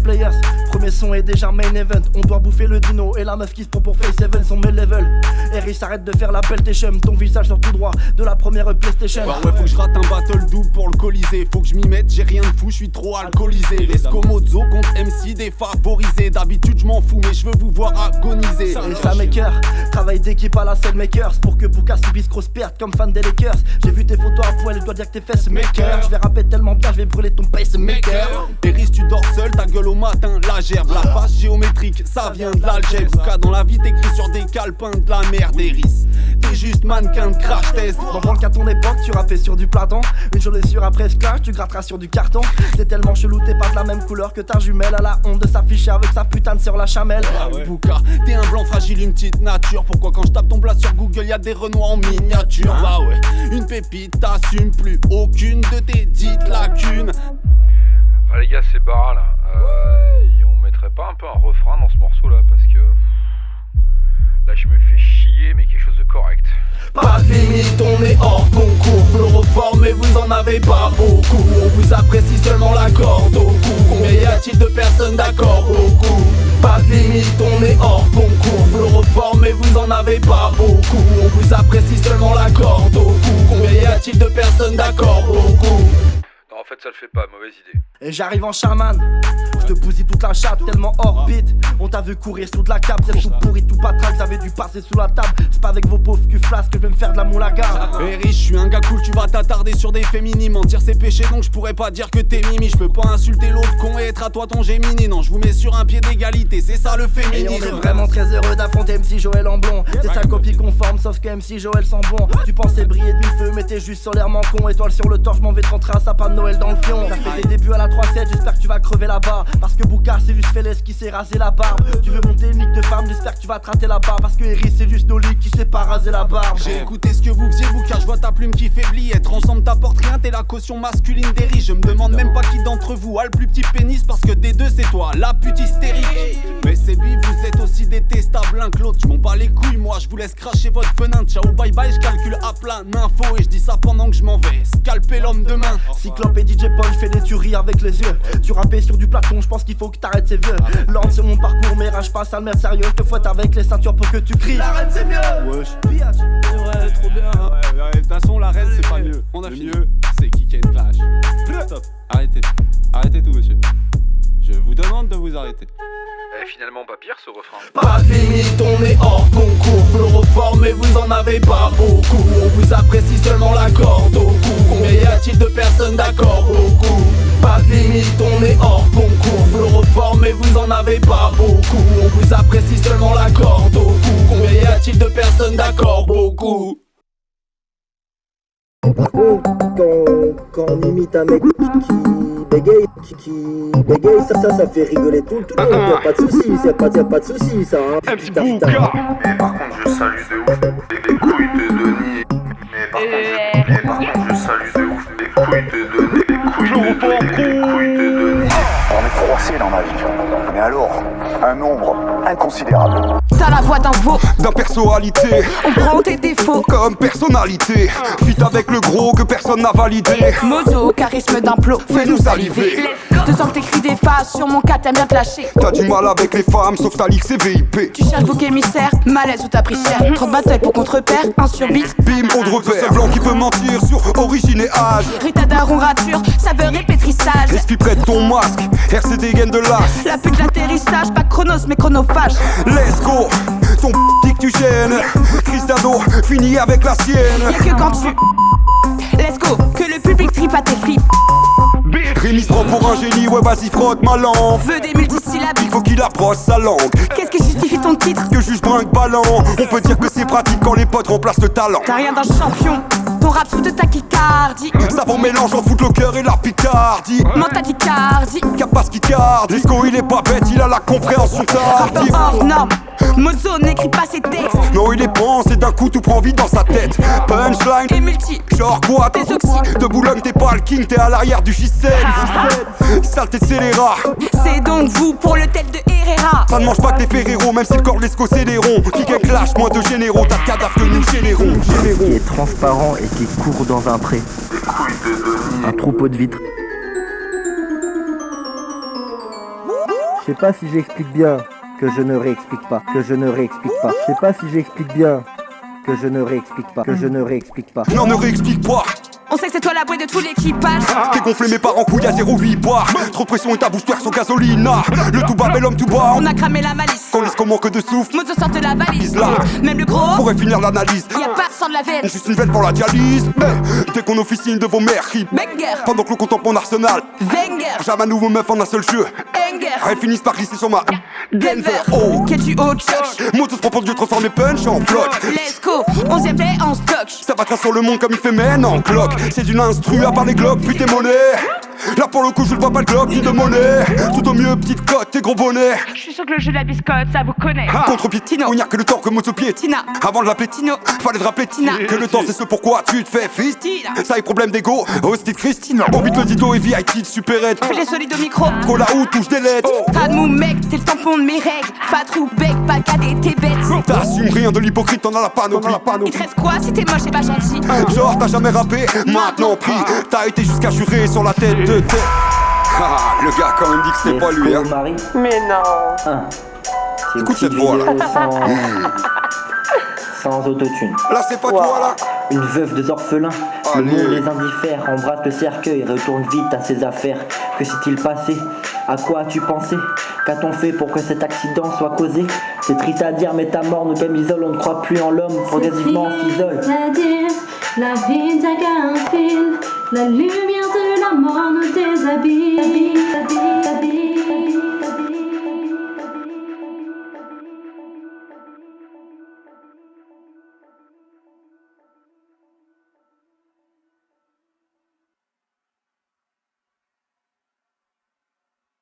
players. Premier son est déjà main event. On doit bouffer le dino et la meuf qui se prend pour Face 7 sont mes levels. Harris arrête de faire la peltation. Ton visage sort tout droit de la première PlayStation. Bah ouais, faut que je rate un battle double pour le colisée. Faut que je m'y mette, j'ai rien de fou, je suis trop alcoolisé. Resco Mozo contre MC défavorisé. D'habitude je m'en fous mais je veux vous voir agoniser. Et ça maker, travail d'équipe à la scène makers. Pour que Bouka subisse grosse perte comme fan des Lakers. J'ai vu tes photos à poil, je dois dire que t'es fesses maker. Je vais rapper tellement bien, je vais brûler ton pacemaker. Harris tu dors seul, ta gueule au matin, la gerbe. La face géométrique, ça vient de l'algèbre. Bouka dans la vie t'écris sur des calepins de la merde. Harris, t'es juste mannequin de crash test. Dans le cas ton époque, tu rappais sur du platon. Une journée sur après clash, tu gratteras sur du carton. T'es tellement chelou, t'es pas de la même couleur que ta jumelle. À la honte de s'afficher avec sa putain de sur la chamelle. Ah ouais. Bouka, t'es un blanc fragile, une petite nature. Pourquoi quand je tape ton plat sur Google y'a des renois en miniature? Bah ouais, une pépite, t'assumes plus aucune de tes dites lacunes. Ah les gars, c'est barra là. On mettrait pas un peu un refrain dans ce morceau là parce que là je me fais chier mais quelque chose de correct. Pas de limite, on est hors concours. Fluoroforme mais vous en avez pas beaucoup. On vous apprécie seulement la corde au cou. Combien y a-t-il de personnes d'accord? Beaucoup. Pas de limite, on est hors concours. Fluoroforme mais vous en avez pas beaucoup. On vous apprécie seulement la corde au cou. Combien y a-t-il de personnes d'accord? Beaucoup. Non en fait ça le fait pas, mauvaise idée. Et j'arrive en chaman, je te bousille toute la chatte tellement hors beat. On t'a vu courir sous de la cape, c'est tout pourri, tout patraque, j'avais dû passer sous la table. C'est pas avec vos pauvres culs flasques que je vais me faire de la moulaga. Hé riche, je suis un gars cool, tu vas t'attarder sur des féminines. Mentir c'est péché donc je pourrais pas dire que t'es mimi. Je peux pas insulter l'autre con et être à toi ton Gémini. Non, je vous mets sur un pied d'égalité, c'est ça le féminisme. Et on est vraiment très heureux d'affronter MC Joël en blond. T'es sa copie conforme sauf que MC Joël sent bon. Tu pensais briller de mille feux mais t'es juste solairement con. Étoile sur le torche, m'en vais te rentrer un sapin de Noël dans le fion. T'as fait des débuts à la 3-7, j'espère que tu vas crever là-bas. Parce que Bouka c'est juste Félès qui s'est rasé la barbe. Tu veux monter une ligue de femmes, j'espère que tu vas te rater là-bas. Parce que Harris c'est juste Noli qui s'est pas rasé la barbe. J'ai écouté ce que vous faisiez vous car je vois ta plume qui faiblit. Être ensemble t'apporte rien, t'es la caution masculine des riches. Je me demande même pas qui d'entre vous a le plus petit pénis. Parce que des deux c'est toi, la pute hystérique. Mais c'est lui, vous êtes aussi détestable l'un que l'autre. Je m'en bats les couilles moi, je vous laisse cracher votre venin. Ciao bye bye, je calcule à plein d'infos. Et je dis ça pendant que je m'en vais scalper l'homme demain. Cyclope et DJ Punch fait des tueries avec les yeux. Tu rappais sur du platon, je pense qu'il faut que t'arrêtes ces vieux. Lente sur mon parcours, mais rage pas, ça le merde sérieux. Je te fouette avec les ceintures pour que tu cries. La reine c'est mieux. Wesh. Ouais, trop bien. De toute façon, la reine c'est pas mieux. On a fini. Mieux, c'est Kick and Clash. Stop. Arrêtez. Arrêtez tout, monsieur. Je vous demande de vous arrêter. Finalement pas pire ce refrain. Pas de limite, on est hors concours. Fluoroforme mais vous en avez pas beaucoup. On vous apprécie seulement la corde au cou. Combien y a-t-il de personnes d'accord? Beaucoup. Pas de limite, on est hors concours. Fluoroforme mais vous en avez pas beaucoup. On vous apprécie seulement la corde au cou. Combien y a-t-il de personnes d'accord? Beaucoup. Quand on imite un mec qui bégaye, ça fait rigoler tout le monde. Y'a pas de soucis, y'a pas de soucis, ça. Hein. Putain. Mais par contre, je salue de ouf les couilles de Denis. Mais par contre, je salue de ouf les couilles de Denis. Les couilles de Denis. On est froissé dans ma vie, mais alors, un nombre inconsidérable. T'as la voix d'un veau, d'impersonnalité. On prend tes défauts comme personnalité. Fit avec le gros que personne n'a validé. Mozo, charisme d'un plot, fais-nous saliver. 2 ans que t'écris des phases sur mon cas, t'aimes bien te lâcher. T'as du mal avec les femmes, sauf ta ligue c'est VIP. Tu cherches bouc émissaire, malaise ou t'as pris cher. 30 batailles pour qu'on te repère, 1 sur beat. Bim, on te repère. Seul blanc qui peut mentir sur origine et âge. Rita daron rature, saveur et pétrissage. Respire près de ton masque, RC dégaine de lâche. La pute l'atterrissage, pas chronos mais chronophage. Let's go, ton dit que tu gênes. Cristiano, fini avec la sienne. Y'a que quand tu... Let's go, que le public tripe à tes flips. Rémi se prend pour un génie, ouais vas-y frotte ma langue. Veux des multisyllabes, il faut qu'il approche sa langue. Qu'est-ce qui justifie ton titre? Que juge brinque ballon. On peut dire que c'est pratique quand les potes remplacent le talent. T'as rien d'un champion, ton rap sous de tachycardie. Savant mélange en fout le cœur et la picardie. Mentadicardie, Capacicardi. Disco il est pas bête, il a la compréhension tardive. hors norme, Mozo n'écrit pas ses textes. Non il est pense et d'un coup tout prend vie dans sa tête. Punchline et multi, genre quoi t'es oxy. De Boulogne t'es pas le king, t'es à l'arrière du J7. Saleté de scélérat. C'est donc vous pour le tel de Herrera. Ça ne mange pas que tes Ferrero, même si le corps l'esco c'est des ronds. Kick and clash, moins de généraux, t'as le cadavre que nous générons. Qui est transparent et qui court dans un pré. Les couilles de Denis. Un troupeau de vitres. sais pas si j'explique bien que je ne réexplique pas, que je ne réexplique pas. Je sais pas si j'explique bien que je ne réexplique pas, que je ne réexplique pas. Non, ne réexplique pas. On sait que c'est toi la boîte de tout l'équipage. T'es gonflé mes parents couilles à 0,8 bar. Trop de pression et ta bouche twerk sans gasoline. Le tout bas, bel homme tout bas. On a cramé la malice. Qu'on laisse comment que de souffle. Mozo sort de la valise. Là. Même le gros Pourrait finir l'analyse. y'a pas sans de la veine. Juste une veine pour la dialyse. Dès qu'on officine de vos mères crie Banger. pendant que l'on contemple mon arsenal. Wenger. Jamais un nouveau meuf en un seul jeu. Enger. Elles finissent par glisser sur ma Denver. Oh. Quel duo choc. Moto se propose de transformer punch en flotte. Let's go. 11ème play en stock. Ça battra sur le monde comme il fait mène en cloque. C'est d'une instru à part les globes, puis tes monnaies. Là pour le coup je ne vois pas le globe ni de monnaie. Tout au mieux petite cote et gros bonnet. Je suis sûr que le jeu de la biscotte ça vous connaît. Contre-pied Tino, il n'y a que le temps que moto-pied Tina. Avant de l'appeler Tino, fallait te rappeler Tina. Que le temps c'est ce pourquoi tu te fais fist. Tina. Ça y est problème d'ego, hostie de Christine. Orbite le dido et VIP de super-aide. Fais les solides au micro. Cola ou touche des lettres. Pas de mou mec, t'es le tampon de mes règles. Pas trou bec, pas cadet, t'es bête. T'assumes rien de l'hypocrite, t'en as la panoplie. Il te reste quoi si t'es moche et pas gentil? Genre t'as jamais rappé, maintenant pis. T'as été jusqu'à jurer sur la tête de tête. Ah, le gars a quand même dit que c'était pas lui hein. Marie. Mais non. Écoute cette voix là. Sans autotune. Là c'est pas toi là. Une veuve des orphelins. Le Allez. monde les indiffère. Embrasse le cercueil, retourne vite à ses affaires. Que s'est-il passé? À quoi as-tu pensé? Qu'a-t-on fait pour que cet accident soit causé? C'est triste à dire mais ta mort nous camisole. On ne croit plus en l'homme, progressivement on s'isole. La vie n'a qu'un fil, la lumière de la mort nous déshabille.